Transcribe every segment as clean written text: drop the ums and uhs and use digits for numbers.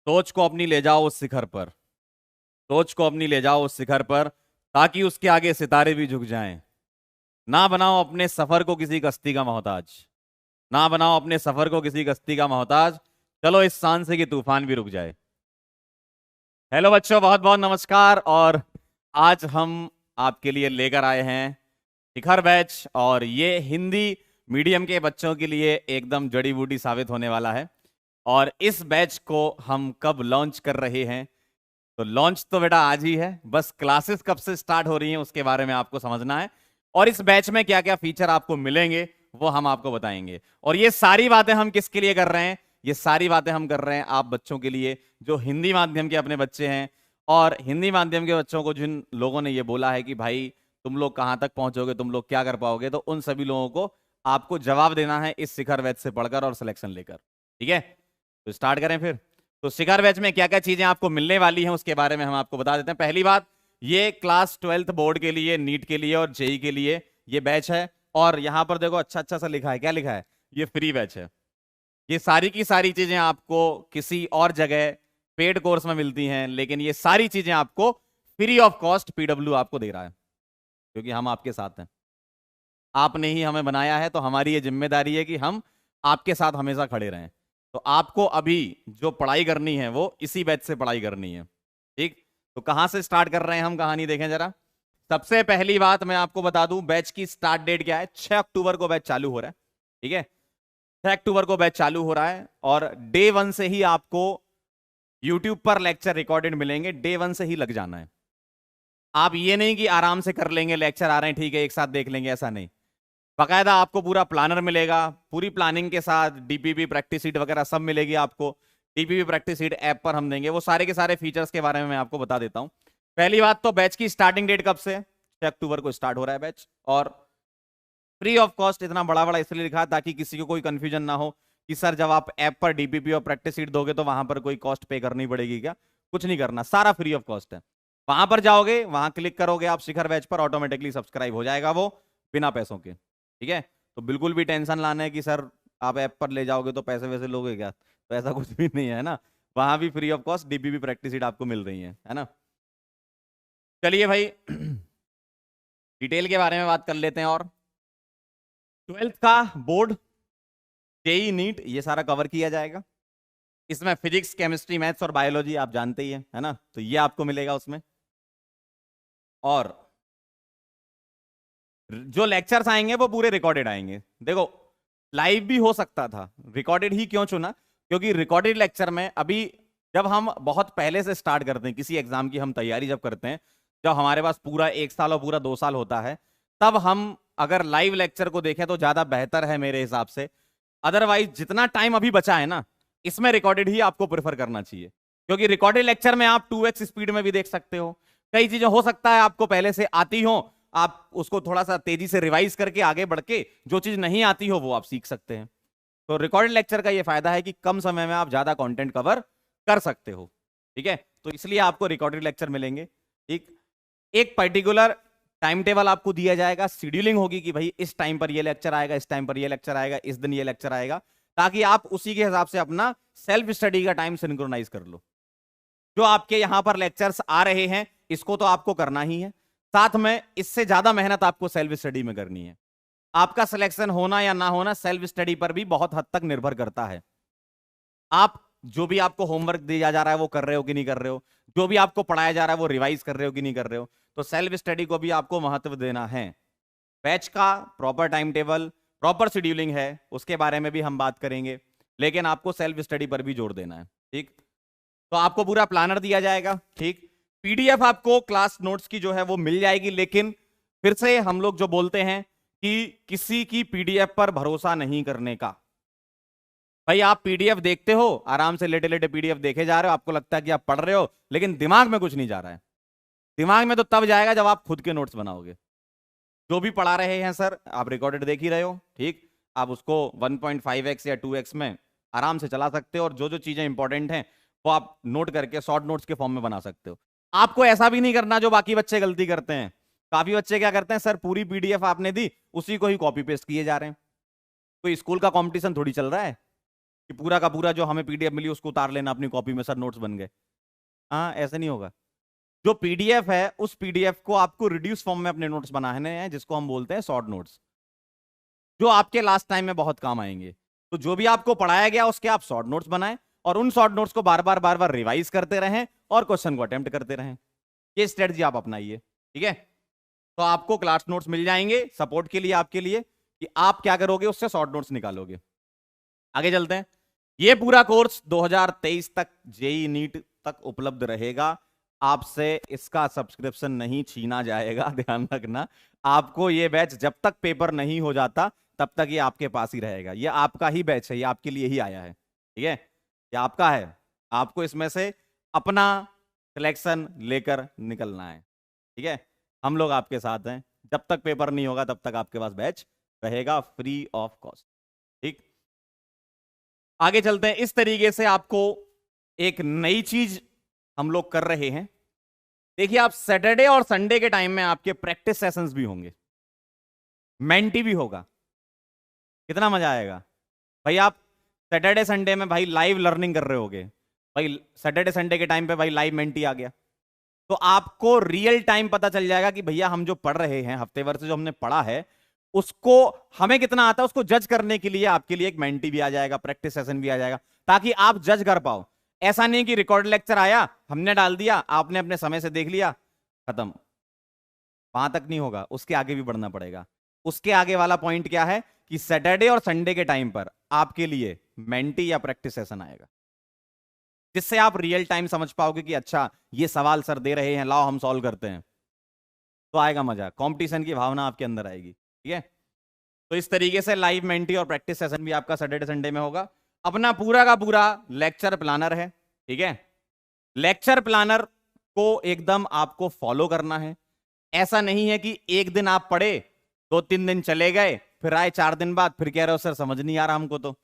सोच को अपनी ले जाओ उस शिखर पर। सोच को अपनी ले जाओ उस शिखर पर, ताकि उसके आगे सितारे भी झुक जाएं। ना बनाओ अपने सफर को किसी कश्ती का मोहताज। ना बनाओ अपने सफर को किसी कश्ती का मोहताज। चलो इस शान से कि तूफान भी रुक जाए। हेलो बच्चों, बहुत बहुत नमस्कार। और आज हम आपके लिए लेकर आए हैं शिखर बैच, और ये हिंदी मीडियम के बच्चों के लिए एकदम जड़ी बूटी साबित होने वाला है। और इस बैच को हम कब लॉन्च कर रहे हैं, तो लॉन्च तो बेटा आज ही है, बस क्लासेस कब से स्टार्ट हो रही हैं उसके बारे में आपको समझना है। और इस बैच में क्या क्या फीचर आपको मिलेंगे वो हम आपको बताएंगे। और ये सारी बातें हम किसके लिए कर रहे हैं? ये सारी बातें हम कर रहे हैं आप बच्चों के लिए जो हिंदी माध्यम के अपने बच्चे हैं। और हिंदी माध्यम के बच्चों को जिन लोगों ने ये बोला है कि भाई तुम लोग कहां तक पहुंचोगे, तुम लोग क्या कर पाओगे, तो उन सभी लोगों को आपको जवाब देना है इस शिखर बैच से पढ़कर और सिलेक्शन लेकर। ठीक है, तो स्टार्ट करें फिर। तो शिखर बैच में क्या क्या चीजें आपको मिलने वाली हैं उसके बारे में हम आपको बता देते हैं। पहली बात, ये क्लास 12th बोर्ड के लिए, नीट के लिए और जेई के लिए ये बैच है। और यहां पर देखो अच्छा अच्छा सा लिखा है, क्या लिखा है? ये फ्री बैच है। ये सारी की सारी चीजें आपको किसी और जगह पेड कोर्स में मिलती हैं, लेकिन ये सारी चीजें आपको फ्री ऑफ कॉस्ट पीडब्ल्यू आपको दे रहा है, क्योंकि हम आपके साथ हैं। आपने ही हमें बनाया है, तो हमारी ये जिम्मेदारी है कि हम आपके साथ हमेशा खड़े रहें। तो आपको अभी जो पढ़ाई करनी है वो इसी बैच से पढ़ाई करनी है। ठीक, तो कहां से स्टार्ट कर रहे हैं हम, कहानी देखें जरा। सबसे पहली बात मैं आपको बता दूं, बैच की स्टार्ट डेट क्या है। 6 अक्टूबर को बैच चालू हो रहा है। ठीक है, 6 अक्टूबर को बैच चालू हो रहा है। और डे 1 से ही आपको यूट्यूब पर लेक्चर रिकॉर्डेड मिलेंगे। डे 1 से ही लग जाना है। आप ये नहीं कि आराम से कर लेंगे, लेक्चर आ रहे हैं ठीक है एक साथ देख लेंगे, ऐसा नहीं। बाकायदा आपको पूरा प्लानर मिलेगा, पूरी प्लानिंग के साथ डीपीपी प्रैक्टिस शीट वगैरह सब मिलेगी आपको। डीपीपी प्रैक्टिस शीट ऐप पर हम देंगे। वो सारे के सारे फीचर्स के बारे में मैं आपको बता देता हूं। पहली बात तो बैच की स्टार्टिंग डेट कब से? 6 अक्टूबर को स्टार्ट हो रहा है बैच। और फ्री ऑफ कॉस्ट इतना बड़ा बड़ा इसलिए लिखा है ताकि किसी को कोई कंफ्यूजन ना हो कि सर जब आप ऐप पर डीपीपी और प्रैक्टिस शीट दोगे तो वहां पर कोई कॉस्ट पे करनी पड़ेगी क्या? कुछ नहीं करना, सारा फ्री ऑफ कॉस्ट है। वहां पर जाओगे, वहां क्लिक करोगे आप शिखर बैच पर, ऑटोमेटिकली सब्सक्राइब हो जाएगा वो, बिना पैसों के। ठीक है, तो बिल्कुल भी टेंशन लाना है कि सर आप ऐप पर ले जाओगे तो पैसे वैसे लोगे क्या, तो ऐसा कुछ भी नहीं है ना। वहां भी free of cost DPP practice sheet आपको मिल रही है ना। चलिए भाई डिटेल के बारे में बात कर लेते हैं। और 12th का बोर्ड, जेई, नीट, ये सारा कवर किया जाएगा। इसमें फिजिक्स, केमिस्ट्री, मैथ्स और बायोलॉजी आप जानते ही है ना, तो ये आपको मिलेगा उसमें। और जो लेक्चर्स आएंगे वो पूरे रिकॉर्डेड आएंगे। देखो लाइव भी हो सकता था, रिकॉर्डेड ही क्यों चुना? क्योंकि रिकॉर्डेड लेक्चर में अभी जब हम बहुत पहले से स्टार्ट करते हैं किसी एग्जाम की हम तैयारी जब करते हैं, जब हमारे पास पूरा 1 साल और पूरा 2 साल होता है, तब हम अगर लाइव लेक्चर को देखें तो ज्यादा बेहतर है मेरे हिसाब से। अदरवाइज जितना टाइम अभी बचा है ना, इसमें रिकॉर्डेड ही आपको प्रेफर करना चाहिए। क्योंकि रिकॉर्डेड लेक्चर में आप 2x स्पीड में भी देख सकते हो। कई चीजें हो सकता है आपको पहले से आती हो, आप उसको थोड़ा सा तेजी से रिवाइज करके आगे बढ़ के जो चीज नहीं आती हो वो आप सीख सकते हैं। तो रिकॉर्डेड लेक्चर का ये फायदा है कि कम समय में आप ज्यादा कंटेंट कवर कर सकते हो। ठीक है, तो इसलिए आपको रिकॉर्डेड लेक्चर मिलेंगे। ठीक, एक पर्टिकुलर टाइम टेबल आपको दिया जाएगा, शेड्यूलिंग होगी कि भाई इस टाइम पर ये लेक्चर आएगा, इस टाइम पर ये लेक्चर आएगा, इस दिन ये लेक्चर आएगा, ताकि आप उसी के हिसाब से अपना सेल्फ स्टडी का टाइम सिंक्रोनाइज कर लो। जो आपके यहां पर लेक्चर्स आ रहे हैं इसको तो आपको करना ही है, साथ में इससे ज्यादा मेहनत आपको सेल्फ स्टडी में करनी है। आपका सिलेक्शन होना या ना होना सेल्फ स्टडी पर भी बहुत हद तक निर्भर करता है। आप जो भी आपको होमवर्क दिया जा रहा है वो कर रहे हो कि नहीं कर रहे हो, जो भी आपको पढ़ाया जा रहा है वो रिवाइज कर रहे हो कि नहीं कर रहे हो। तो सेल्फ स्टडी को भी आपको महत्व देना है। बैच का proper time table, proper scheduling है, उसके बारे में भी हम बात करेंगे, लेकिन आपको सेल्फ स्टडी पर भी जोर देना है। ठीक, तो आपको पूरा प्लानर दिया जाएगा। ठीक, पीडीएफ आपको क्लास नोट्स की जो है वो मिल जाएगी, लेकिन फिर से हम लोग जो बोलते हैं कि किसी की पीडीएफ पर भरोसा नहीं करने का। भाई आप पीडीएफ देखते हो, आराम से लेटे लेटे पीडीएफ देखे जा रहे हो, आपको लगता है कि आप पढ़ रहे हो, लेकिन दिमाग में कुछ नहीं जा रहा है। दिमाग में तो तब जाएगा जब आप खुद के नोट्स बनाओगे। जो भी पढ़ा रहे हैं सर आप रिकॉर्डेड देख ही रहे हो। ठीक, आप उसको 1.5x या 2x में आराम से चला सकते हो, और जो जो चीजें इंपॉर्टेंट हैं वो आप नोट करके शॉर्ट नोट्स के फॉर्म में बना सकते हो। आपको ऐसा भी नहीं करना जो बाकी बच्चे गलती करते हैं। काफी बच्चे क्या करते हैं, सर पूरी पीडीएफ आपने दी, उसी को ही कॉपी पेस्ट किए जा रहे हैं। कोई स्कूल का कंपटीशन थोड़ी चल रहा है। कि पूरा का पूरा जो हमें पीडीएफ मिली उसको उतार लेना अपनी कॉपी में, सर नोट्स बन गए। हाँ, ऐसे नहीं होगा। जो पीडीएफ है उस पीडीएफ को आपको रिड्यूस फॉर्म में अपने नोट्स बनाने हैं, जिसको हम बोलते हैं शॉर्ट नोट्स, जो आपके लास्ट टाइम में बहुत काम आएंगे। तो जो भी आपको पढ़ाया गया उसके आप शॉर्ट नोट्स बनाएं, और उन शॉर्ट नोट्स को बार बार रिवाइज करते रहें और क्वेश्चन को अटेम्प्ट करते रहें। ये स्ट्रेटजी आप अपनाइए, ठीक है। तो आपको क्लास नोट्स मिल जाएंगे सपोर्ट के लिए, आपके लिए, कि आप क्या करोगे, उससे शॉर्ट नोट्स निकालोगे। आगे चलते हैं। ये पूरा कोर्स 2023 तक जेई नीट तक उपलब्ध रहेगा। आपसे इसका सब्सक्रिप्शन नहीं छीना जाएगा, ध्यान रखना। आपको ये बैच जब तक पेपर नहीं हो जाता तब तक ये आपके पास ही रहेगा। ये आपका ही बैच है, ये आपके लिए ही आया है, ठीक है। ये आपका है, आपको इसमें से अपना सिलेक्शन लेकर निकलना है, ठीक है। हम लोग आपके साथ हैं, जब तक पेपर नहीं होगा तब तक आपके पास बैच रहेगा फ्री ऑफ कॉस्ट, ठीक। आगे चलते हैं। इस तरीके से आपको एक नई चीज हम लोग कर रहे हैं। देखिए, आप सैटरडे और संडे के टाइम में आपके प्रैक्टिस सेशंस भी होंगे, मेंटी भी होगा। कितना मजा आएगा भाई। आप सैटरडे संडे में भाई लाइव लर्निंग कर रहे होगे भाई। सैटरडे संडे के टाइम पे भाई लाइव मेंटी आ गया, तो आपको रियल टाइम पता चल जाएगा कि भैया हम जो पढ़ रहे हैं, हफ्ते भर से जो हमने पढ़ा है, उसको हमें कितना आता है। उसको जज करने के लिए आपके लिए एक मेंटी भी आ जाएगा, प्रैक्टिस सेशन भी आ जाएगा, ताकि आप जज कर पाओ। ऐसा नहीं कि रिकॉर्ड लेक्चर आया, हमने डाल दिया, आपने अपने समय से देख लिया, खत्म। वहां तक नहीं होगा, उसके आगे भी बढ़ना पड़ेगा। उसके आगे वाला पॉइंट क्या है कि सैटरडे और संडे के टाइम पर आपके लिए मेंटी या प्रैक्टिस सेशन आएगा, जिससे आप रियल टाइम समझ पाओगे कि अच्छा ये सवाल सर दे रहे हैं, लाओ हम सॉल्व करते हैं। तो आएगा मजा, कंपटीशन की भावना आपके अंदर आएगी, ठीक है। तो इस तरीके से लाइव मेंटी और प्रैक्टिस सेशन भी आपका सैटरडे संडे में होगा। अपना पूरा का पूरा लेक्चर प्लानर है, ठीक है। लेक्चर प्लानर को एकदम आपको फॉलो करना है। ऐसा नहीं है कि एक दिन आप पढ़े, 2-3 दिन चले गए, फिर आए 4 दिन बाद, फिर कह रहे हो सर समझ नहीं आ रहा हमको। तो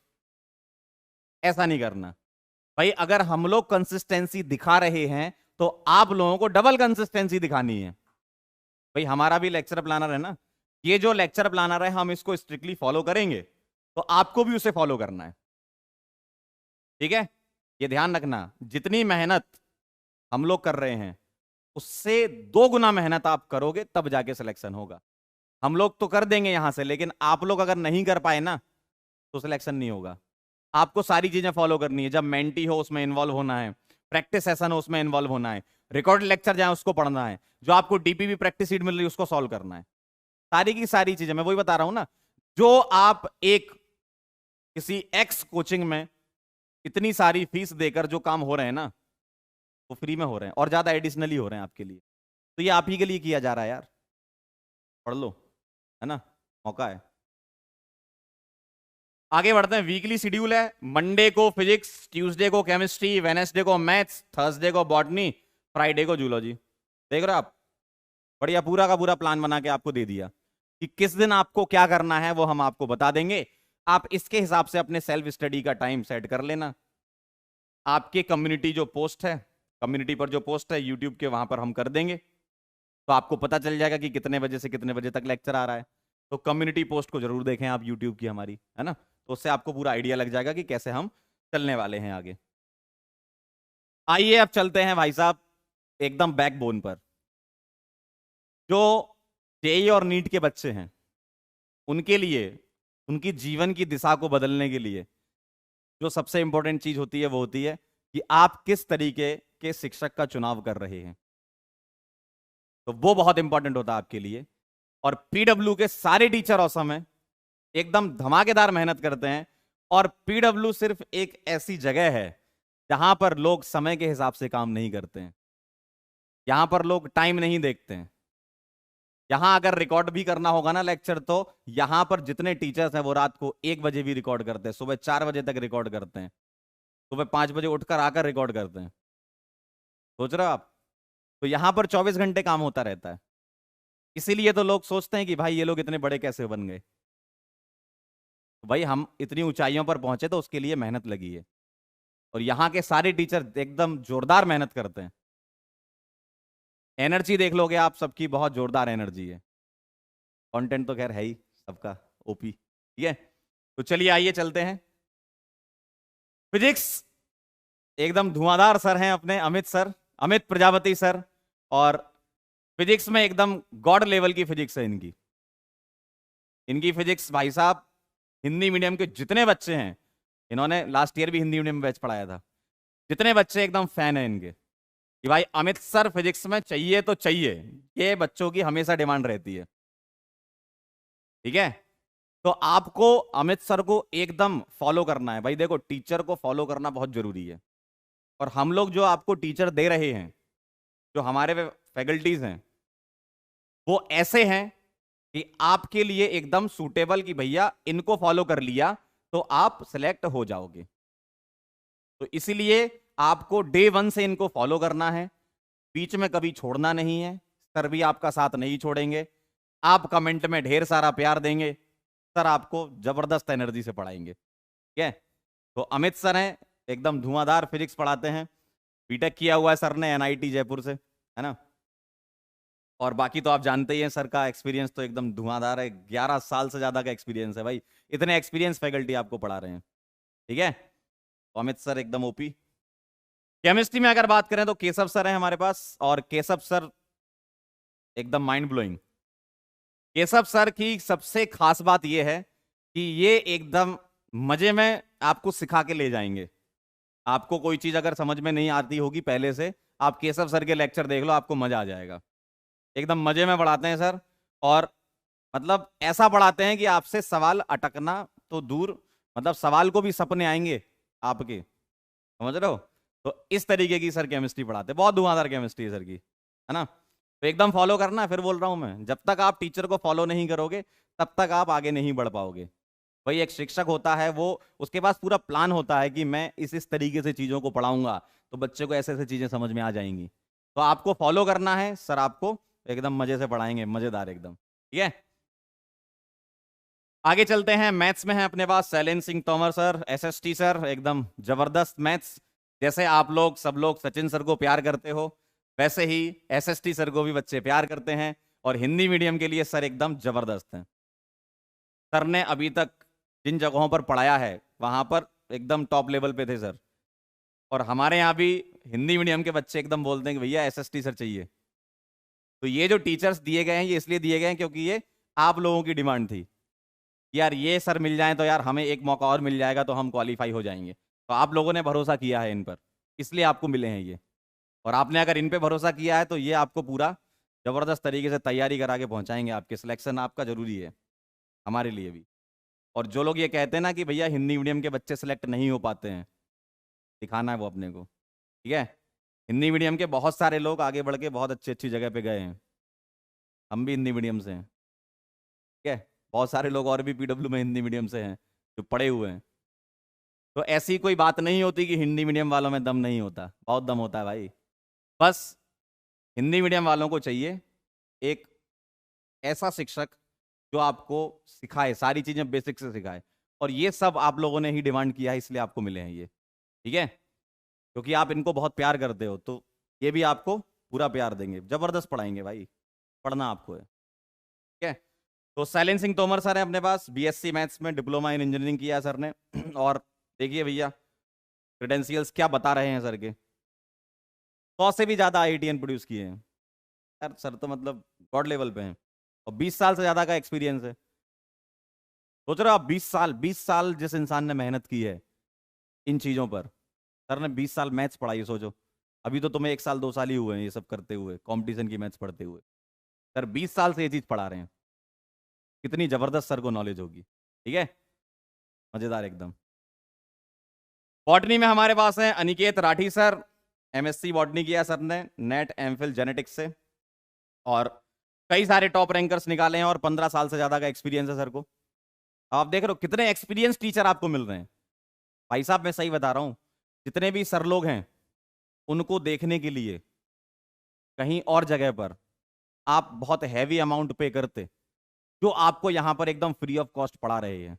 ऐसा नहीं करना भाई। अगर हम लोग कंसिस्टेंसी दिखा रहे हैं तो आप लोगों को डबल कंसिस्टेंसी दिखानी है भाई। हमारा भी लेक्चर प्लानर है ना, ये जो लेक्चर प्लानर है हम इसको स्ट्रिक्टली फॉलो करेंगे, तो आपको भी उसे फॉलो करना है, ठीक है। ये ध्यान रखना, जितनी मेहनत हम लोग कर रहे हैं उससे 2 गुना मेहनत आप करोगे, तब जाके सिलेक्शन होगा। हम लोग तो कर देंगे यहां से, लेकिन आप लोग अगर नहीं कर पाए ना तो सिलेक्शन नहीं होगा। आपको सारी चीजें फॉलो करनी है। जब मेंटी हो उसमें इन्वॉल्व होना है, प्रैक्टिस सेशन हो उसमें इन्वॉल्व होना है, रिकॉर्ड लेक्चर जाए उसको पढ़ना है, जो आपको डीपीबी प्रैक्टिस शीट मिल रही है उसको सॉल्व करना है। सारी की सारी चीजें, मैं वही बता रहा हूं ना, जो आप एक किसी एक्स कोचिंग में इतनी सारी फीस देकर जो काम हो रहे हैं ना, वो फ्री में हो रहे हैं और ज्यादा एडिशनली हो रहे हैं आपके लिए। तो ये आप ही के लिए किया जा रहा है यार, पढ़ लो, है ना, मौका है। आगे बढ़ते हैं। वीकली शेड्यूल है। मंडे को फिजिक्स, ट्यूसडे को केमिस्ट्री, वेनेसडे को मैथ्स, थर्सडे को बॉटनी, फ्राइडे को जूलॉजी। देख रहे हो आप, बढ़िया पूरा का पूरा प्लान बना के आपको दे दिया कि किस दिन आपको क्या करना है, वो हम आपको बता देंगे। आप इसके हिसाब से अपने सेल्फ स्टडी का टाइम सेट कर लेना। आपके कम्युनिटी जो पोस्ट है, कम्युनिटी पर जो पोस्ट है यूट्यूब के, वहां पर हम कर देंगे, तो आपको पता चल जाएगा कि कितने बजे से कितने बजे तक लेक्चर आ रहा है। तो कम्युनिटी पोस्ट को जरूर देखें आप यूट्यूब की हमारी, है ना। तो उससे आपको पूरा आइडिया लग जाएगा कि कैसे हम चलने वाले हैं आगे। आइए अब चलते हैं भाई साहब एकदम बैकबोन पर। जो जेई और नीट के बच्चे हैं उनके लिए, उनकी जीवन की दिशा को बदलने के लिए जो सबसे इंपॉर्टेंट चीज होती है वो होती है कि आप किस तरीके के शिक्षक का चुनाव कर रहे हैं। तो वो बहुत इंपॉर्टेंट होता है आपके लिए। और पीडब्ल्यू के सारे टीचर औसम है, एकदम धमाकेदार मेहनत करते हैं। और पीडब्ल्यू सिर्फ एक ऐसी जगह है जहां पर लोग समय के हिसाब से काम नहीं करते हैं, यहां पर लोग टाइम नहीं देखते हैं। यहां अगर रिकॉर्ड भी करना होगा ना लेक्चर, तो यहां पर जितने टीचर्स हैं वो रात को 1 बजे भी रिकॉर्ड करते हैं, सुबह 4 बजे तक रिकॉर्ड करते हैं, सुबह 5 बजे उठकर आकर रिकॉर्ड करते हैं। सोच रहे हो आप। तो यहां पर 24 घंटे काम होता रहता है। इसीलिए तो लोग सोचते हैं कि भाई ये लोग इतने बड़े कैसे बन गए। तो भाई हम इतनी ऊंचाइयों पर पहुंचे तो उसके लिए मेहनत लगी है। और यहाँ के सारे टीचर एकदम जोरदार मेहनत करते हैं। एनर्जी देख लोगे आप, सबकी बहुत जोरदार एनर्जी है। कंटेंट तो खैर है ही सबका ओपी, ठीक है। तो चलिए आइए चलते हैं। फिजिक्स एकदम धुआंधार सर हैं अपने अमित सर, अमित प्रजापति सर। और फिजिक्स में एकदम गॉड लेवल की फिजिक्स है इनकी। इनकी फिजिक्स भाई साहब, हिंदी मीडियम के जितने बच्चे हैं, इन्होंने लास्ट ईयर भी हिंदी मीडियम में बैच पढ़ाया था, जितने बच्चे एकदम फैन है इनके कि भाई अमित सर फिजिक्स में चाहिए तो चाहिए। ये बच्चों की हमेशा डिमांड रहती है। ठीक है, तो आपको अमित सर को एकदम फॉलो करना है भाई। देखो, टीचर को फॉलो करना बहुत जरूरी है। और हम लोग जो आपको टीचर दे रहे हैं, जो हमारे फैकल्टीज हैं, वो ऐसे हैं कि आपके लिए एकदम सूटेबल, कि भैया इनको फॉलो कर लिया तो आप सिलेक्ट हो जाओगे। तो इसीलिए आपको डे वन से इनको फॉलो करना है, बीच में कभी छोड़ना नहीं है। सर भी आपका साथ नहीं छोड़ेंगे। आप कमेंट में ढेर सारा प्यार देंगे, सर आपको जबरदस्त एनर्जी से पढ़ाएंगे। ठीक है, तो अमित सर हैं, एकदम धुआंधार फिजिक्स पढ़ाते हैं। बीटेक किया हुआ है सर ने एनआईटी जयपुर से, है ना। और बाकी तो आप जानते ही हैं, सर का एक्सपीरियंस तो एकदम धुआंधार है। 11 साल से ज्यादा का एक्सपीरियंस है भाई। इतने एक्सपीरियंस फैकल्टी आपको पढ़ा रहे हैं। ठीक है, तो अमित सर एकदम ओपी। केमिस्ट्री में अगर बात करें तो केशव सर हैं हमारे पास, और केशव सर एकदम माइंड ब्लोइंग। केशव सर की सबसे खास बात यह है कि ये एकदम मजे में आपको सिखा के ले जाएंगे। आपको कोई चीज अगर समझ में नहीं आती होगी पहले से, आप केशव सर के लेक्चर देख लो, आपको मजा आ जाएगा। एकदम मजे में पढ़ाते हैं सर। और मतलब ऐसा पढ़ाते हैं कि आपसे सवाल अटकना तो दूर, मतलब सवाल को भी सपने आएंगे आपके, समझ रहे हो। तो इस तरीके की सर केमिस्ट्री पढ़ाते हैं। बहुत धुआंधार केमिस्ट्री है सर की, है ना। तो एकदम फॉलो करना। फिर बोल रहा हूं मैं, जब तक आप टीचर को फॉलो नहीं करोगे तब तक आप आगे नहीं बढ़ पाओगे। भाई एक शिक्षक होता है, वो उसके पास पूरा प्लान होता है कि मैं इस तरीके से चीजों को पढ़ाऊंगा तो बच्चे को ऐसे ऐसे चीजें समझ में आ जाएंगी। तो आपको फॉलो करना है, सर आपको एकदम मजे से पढ़ाएंगे, मजेदार एकदम। ठीक है, आगे चलते हैं। मैथ्स में है अपने पास Shailen Singh Tomar sir, SST sir, एकदम जबरदस्त मैथ्स। जैसे आप लोग सब लोग सचिन सर को प्यार करते हो, वैसे ही एसएसटी सर को भी बच्चे प्यार करते हैं। और हिंदी मीडियम के लिए सर एकदम जबरदस्त हैं। सर ने अभी तक जिन जगहों पर पढ़ाया है वहां पर एकदम टॉप लेवल पे थे सर। और हमारे यहाँ भी हिंदी मीडियम के बच्चे एकदम बोलते हैं कि भैया एसएसटी सर चाहिए। तो ये जो टीचर्स दिए गए हैं, ये इसलिए दिए गए हैं क्योंकि ये आप लोगों की डिमांड थी, यार ये सर मिल जाए तो यार हमें एक मौका और मिल जाएगा तो हम क्वालिफाई हो जाएंगे। तो आप लोगों ने भरोसा किया है इन पर, इसलिए आपको मिले हैं ये। और आपने अगर इन पे भरोसा किया है तो ये आपको पूरा जबरदस्त तरीके से तैयारी करा के पहुंचाएंगे। आपके सिलेक्शन आपका जरूरी है, हमारे लिए भी। और जो लोग ये कहते हैं ना कि भैया हिंदी मीडियम के बच्चे सेलेक्ट नहीं हो पाते हैं, दिखाना है वो अपने को। ठीक है, हिंदी मीडियम के बहुत सारे लोग आगे बढ़ के बहुत अच्छी अच्छी जगह पे गए हैं। हम भी हिंदी मीडियम से हैं। ठीक है, बहुत सारे लोग और भी पीडब्ल्यू में हिंदी मीडियम से हैं जो पढ़े हुए हैं। तो ऐसी कोई बात नहीं होती कि हिंदी मीडियम वालों में दम नहीं होता, बहुत दम होता है भाई। बस हिंदी मीडियम वालों को चाहिए एक ऐसा शिक्षक जो आपको सिखाए, सारी चीजें बेसिक से सिखाए। और ये सब आप लोगों ने ही डिमांड किया है, इसलिए आपको मिले हैं ये। ठीक है, क्योंकि आप इनको बहुत प्यार करते हो, तो ये भी आपको पूरा प्यार देंगे, जबरदस्त पढ़ाएंगे भाई। पढ़ना आपको है। ठीक है, तो शैलेन सिंह तोमर सर है अपने पास, बीएससी मैथ्स में डिप्लोमा इन इंजीनियरिंग किया है सर ने। और देखिए भैया क्रेडेंशियल्स क्या बता रहे हैं सर के, 100 से भी ज्यादा आईआईटीएन प्रोड्यूस किए हैं यार सर, तो मतलब गॉड लेवल पे हैं। और 20 साल से ज्यादा का एक्सपीरियंस है। सोच रहे हो आप, 20 साल जिस इंसान ने मेहनत की है इन चीजों पर, सर ने 20 साल मैथ्स पढ़ाई, सोचो। अभी तो तुम्हें 1 साल 2 साल ही हुए हैं ये सब करते हुए, कंपटीशन की मैथ्स पढ़ते हुए। सर 20 साल से ये चीज पढ़ा रहे हैं, कितनी जबरदस्त सर को नॉलेज होगी। ठीक है, मजेदार एकदम। बॉटनी में हमारे पास है Aniket Rathi sir, MSc botany किया सर ने नेट एमफिल जेनेटिक्स से। और कई सारे टॉप रैंकर्स निकाले हैं और 15 साल से ज्यादा का एक्सपीरियंस है सर को। आप देख रहे हो कितने एक्सपीरियंस टीचर आपको मिल रहे हैं। भाई साहब मैं सही बता रहा हूं, जितने भी सर लोग हैं उनको देखने के लिए कहीं और जगह पर आप बहुत हैवी अमाउंट पे करते, जो आपको यहां पर एकदम फ्री ऑफ कॉस्ट पढ़ा रहे हैं।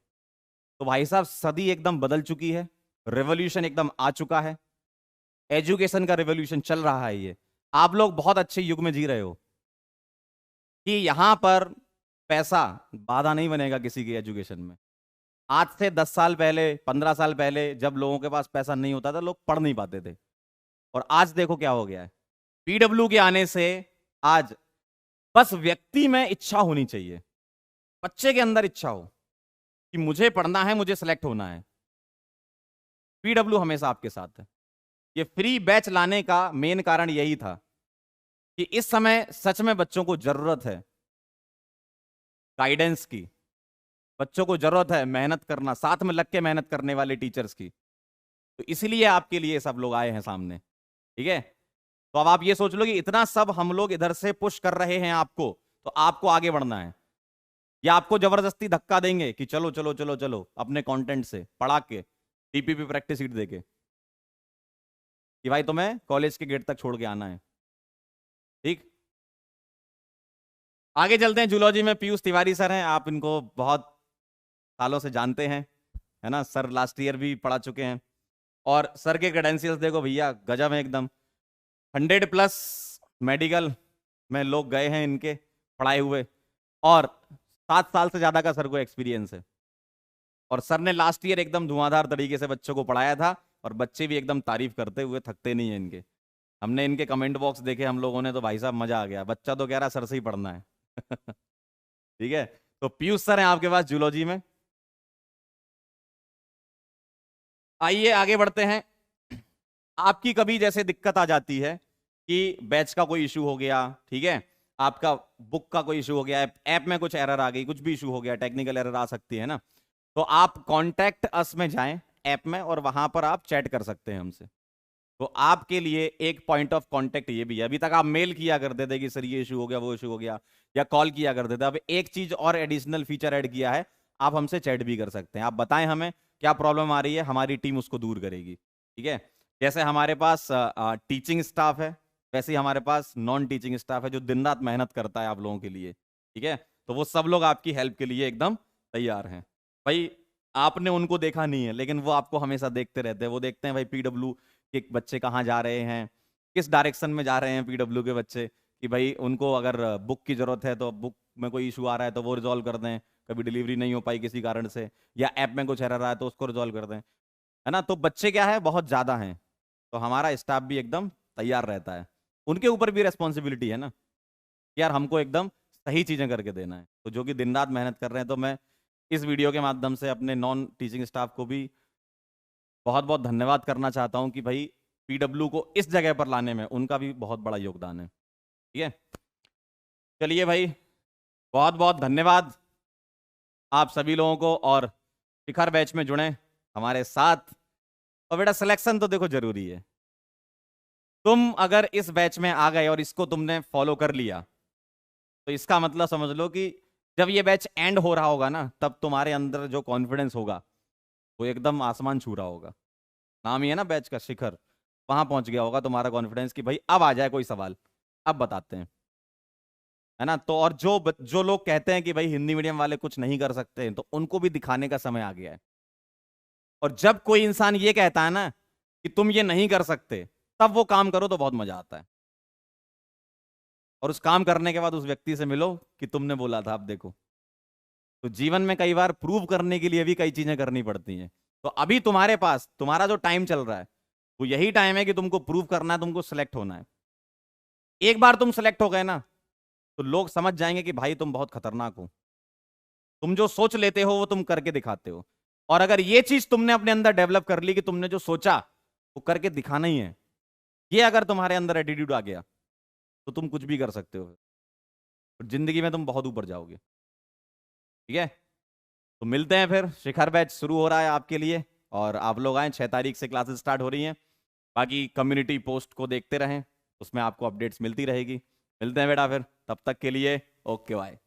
तो भाई साहब सदी एकदम बदल चुकी है, रेवोल्यूशन एकदम आ चुका है, एजुकेशन का रेवोल्यूशन चल रहा है। ये आप लोग बहुत अच्छे युग में जी रहे हो कि यहां पर पैसा बाधा नहीं बनेगा किसी की एजुकेशन में। आज से 10 साल पहले, 15 साल पहले जब लोगों के पास पैसा नहीं होता था, लोग पढ़ नहीं पाते थे। और आज देखो क्या हो गया है। पीडब्ल्यू के आने से आज बस व्यक्ति में इच्छा होनी चाहिए, बच्चे के अंदर इच्छा हो कि मुझे पढ़ना है, मुझे सिलेक्ट होना है। पीडब्ल्यू हमेशा आपके साथ है। ये फ्री बैच लाने का मेन कारण यही था कि इस समय सच में बच्चों को जरूरत है गाइडेंस की, बच्चों को जरूरत है मेहनत करना, साथ में लग के मेहनत करने वाले टीचर्स की। तो इसलिए आपके लिए सब लोग आए हैं सामने, ठीक है। तो अब आप ये सोच लो कि इतना सब हम लोग इधर से पुश कर रहे हैं आपको, तो आपको आगे बढ़ना है, या आपको जबरदस्ती धक्का देंगे कि चलो चलो चलो चलो अपने कंटेंट से पढ़ा के टीपीपी प्रैक्टिस सीट देके कि भाई तुम्हें कॉलेज के गेट तक छोड़ के आना है। ठीक, आगे चलते हैं। जूलॉजी में पीयूष तिवारी सर हैं, आप इनको बहुत सालों से जानते हैं, है ना। सर लास्ट ईयर भी पढ़ा चुके हैं और सर के क्रेडेंशियल्स देखो भैया, गजब है एकदम। 100+ मेडिकल में लोग गए हैं इनके पढ़ाए हुए, और 7 साल से ज्यादा का सर को एक्सपीरियंस है। और सर ने लास्ट ईयर एकदम धुआंधार तरीके से बच्चों को पढ़ाया था, और बच्चे भी एकदम तारीफ करते हुए थकते नहीं है इनके। हमने इनके कमेंट बॉक्स देखे हम लोगों ने, तो भाई साहब मजा आ गया। बच्चा तो कह रहा सर से ही पढ़ना है। ठीक है, तो पीयूष सर हैं आपके पास जूलॉजी में। आइए आगे बढ़ते हैं। आपकी कभी जैसे दिक्कत आ जाती है कि बैच का कोई इशू हो गया, ठीक है, आपका बुक का कोई इशू हो गया, ऐप में कुछ एरर आ गई, कुछ भी इशू हो गया, टेक्निकल एरर आ सकती है ना, तो आप कॉन्टैक्ट अस में जाएं ऐप में, और वहां पर आप चैट कर सकते हैं हमसे। तो आपके लिए एक पॉइंट ऑफ कांटेक्ट ये भी है। अभी तक आप मेल किया करते थे कि सर ये इशू हो गया, वो इशू हो गया, या कॉल किया करते थे। अब एक चीज और एडिशनल फीचर ऐड किया है, आप हमसे चैट भी कर सकते हैं। आप बताएं हमें क्या प्रॉब्लम आ रही है, हमारी टीम उसको दूर करेगी, ठीक है। जैसे हमारे पास टीचिंग स्टाफ है, वैसे ही हमारे पास नॉन टीचिंग स्टाफ है जो दिन रात मेहनत करता है आप लोगों के लिए, ठीक है। तो वो सब लोग आपकी हेल्प के लिए एकदम तैयार हैं। भाई आपने उनको देखा नहीं है, लेकिन वो आपको हमेशा देखते रहते हैं। वो देखते हैं भाई पीडब्ल्यू के बच्चे कहाँ जा रहे हैं, किस डायरेक्शन में जा रहे हैं पीडब्ल्यू के बच्चे, कि भाई उनको अगर बुक की जरूरत है तो बुक में कोई इशू आ रहा है तो वो रिजॉल्व कर दें, कभी डिलीवरी नहीं हो पाई किसी कारण से, या ऐप में कुछ एरर रहा है तो उसको रिजॉल्व कर दें, है ना। तो बच्चे क्या है, बहुत ज्यादा हैं, तो हमारा स्टाफ भी एकदम तैयार रहता है। उनके ऊपर भी रेस्पॉन्सिबिलिटी है ना कि यार हमको एकदम सही चीजें करके देना है। तो जो कि दिन रात मेहनत कर रहे हैं, तो मैं इस वीडियो के माध्यम से अपने नॉन टीचिंग स्टाफ को भी बहुत बहुत धन्यवाद करना चाहता हूं कि भाई पीडब्ल्यू को इस जगह पर लाने में उनका भी बहुत बड़ा योगदान है, ठीक है। चलिए भाई, बहुत बहुत धन्यवाद आप सभी लोगों को, और शिखर बैच में जुड़े हमारे साथ। और बेटा सिलेक्शन तो देखो जरूरी है। तुम अगर इस बैच में आ गए और इसको तुमने फॉलो कर लिया, तो इसका मतलब समझ लो कि जब ये बैच एंड हो रहा होगा ना, तब तुम्हारे अंदर जो कॉन्फिडेंस होगा वो एकदम आसमान छू रहा होगा। नाम ही है ना बैच का शिखर, वहां पहुंच गया होगा तुम्हारा कॉन्फिडेंस कि भाई अब आ जाए कोई सवाल, अब बताते हैं, है ना। तो और जो लोग कहते हैं कि भाई हिंदी मीडियम वाले कुछ नहीं कर सकते, तो उनको भी दिखाने का समय आ गया है। और जब कोई इंसान ये कहता है ना कि तुम ये नहीं कर सकते, तब वो काम करो तो बहुत मजा आता है। और उस काम करने के बाद उस व्यक्ति से मिलो कि तुमने बोला था, अब देखो। तो जीवन में कई बार प्रूव करने के लिए भी कई चीजें करनी पड़ती हैं। तो अभी तुम्हारे पास तुम्हारा जो टाइम चल रहा है, वो यही टाइम है कि तुमको प्रूव करना है, तुमको सिलेक्ट होना है। एक बार तुम सिलेक्ट हो गए ना, तो लोग समझ जाएंगे कि भाई तुम बहुत खतरनाक हो, तुम जो सोच लेते हो वो तुम करके दिखाते हो। और अगर ये चीज तुमने अपने अंदर डेवलप कर ली कि तुमने जो सोचा वो करके दिखाना ही है, ये अगर तुम्हारे अंदर एटीट्यूड आ गया, तो तुम कुछ भी कर सकते हो, तो जिंदगी में तुम बहुत ऊपर जाओगे, ठीक है। तो मिलते हैं फिर, शिखर बैच शुरू हो रहा है आपके लिए, और आप लोग आए, 6 तारीख से क्लासेस स्टार्ट हो रही हैं। बाकी कम्युनिटी पोस्ट को देखते रहें, उसमें आपको अपडेट्स मिलती रहेगी। मिलते हैं बेटा फिर, तब तक के लिए ओके बाय।